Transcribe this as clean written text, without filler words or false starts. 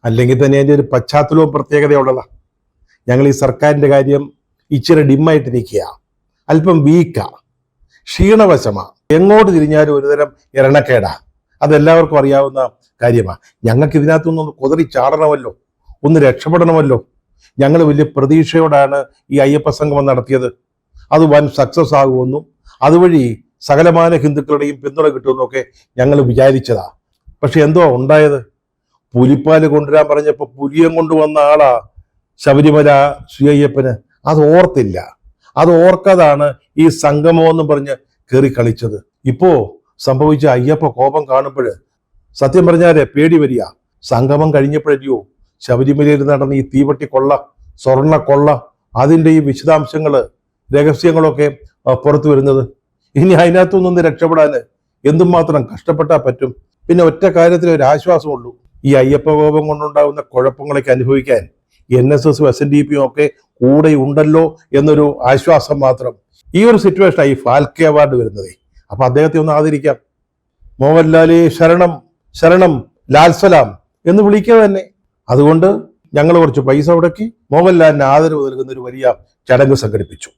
അല്ലെങ്കിൽ തന്നെ അതിൻ്റെ ഒരു പശ്ചാത്തലവും പ്രത്യേകതയുള്ളതാ. ഞങ്ങൾ ഈ സർക്കാരിൻ്റെ കാര്യം ഇച്ചിരി ഡിമ്മായിട്ട് നിൽക്കുക, അല്പം വീക്കാ, ക്ഷീണവശമാ, എങ്ങോട്ട് തിരിഞ്ഞാലും ഒരുതരം എരണക്കേടാ. അതെല്ലാവർക്കും അറിയാവുന്ന കാര്യമാണ്. ഞങ്ങൾക്ക് ഇതിനകത്തുനിന്നൊന്ന് കുതറി ചാടണമല്ലോ, ഒന്ന് രക്ഷപ്പെടണമല്ലോ. ഞങ്ങൾ വലിയ പ്രതീക്ഷയോടാണ് ഈ അയ്യപ്പ സംഗമം നടത്തിയത്. അത് വൻ സക്സസ് ആകുമെന്നും അതുവഴി സകലമാന ഹിന്ദുക്കളുടെയും പിന്തുണ കിട്ടുമെന്നൊക്കെ ഞങ്ങൾ വിചാരിച്ചതാ. പക്ഷെ എന്തോ ഉണ്ടായത്? പുലിപ്പാല് കൊണ്ടുവരാൻ പറഞ്ഞപ്പോൾ പുലിയം കൊണ്ടുവന്ന ആളാ ശബരിമല ശ്രീ അയ്യപ്പന്. അത് ഓർത്തില്ല. അത് ഓർക്കാതാണ് ഈ സംഗമം എന്ന് പറഞ്ഞ് കയറി കളിച്ചത്. ഇപ്പോ സംഭവിച്ച അയ്യപ്പ കോപം കാണുമ്പോൾ സത്യം പറഞ്ഞാലേ പേടി വരിക. സംഗമം കഴിഞ്ഞപ്പോഴല്ലയോ ശബരിമലയിൽ നടന്ന ഈ തീവട്ടി കൊള്ള, സ്വർണ്ണ കൊള്ള, അതിൻ്റെ ഈ വിശദാംശങ്ങള്, രഹസ്യങ്ങളൊക്കെ പുറത്തു വരുന്നത്. ഇനി അതിനകത്തുനിന്ന് രക്ഷപ്പെടാൻ എന്തുമാത്രം കഷ്ടപ്പെട്ടാൽ പറ്റും? പിന്നെ ഒറ്റ കാര്യത്തിൽ ഒരു ആശ്വാസമുള്ളൂ, ഈ അയ്യപ്പ കോപം കൊണ്ടുണ്ടാകുന്ന കുഴപ്പങ്ങളൊക്കെ അനുഭവിക്കാൻ NSS SNDP ഒക്കെ കൂടെ ഉണ്ടല്ലോ എന്നൊരു ആശ്വാസം മാത്രം. ഈ ഒരു സിറ്റുവേഷനാണ് ഈ ഫാൽക്കെ അവാർഡ് വരുന്നത്. അപ്പൊ അദ്ദേഹത്തെ ഒന്ന് ആദരിക്കാം. മോഹൻലാലേ ശരണം, ശരണം, ലാൽ സലാം എന്ന് വിളിക്കുക തന്നെ. അതുകൊണ്ട് ഞങ്ങൾ കുറച്ച് പൈസ മുടക്കി മോഹൻലാലിന് ആദരവ് നൽകുന്ന ഒരു വലിയ ചടങ്ങ് സംഘടിപ്പിച്ചു.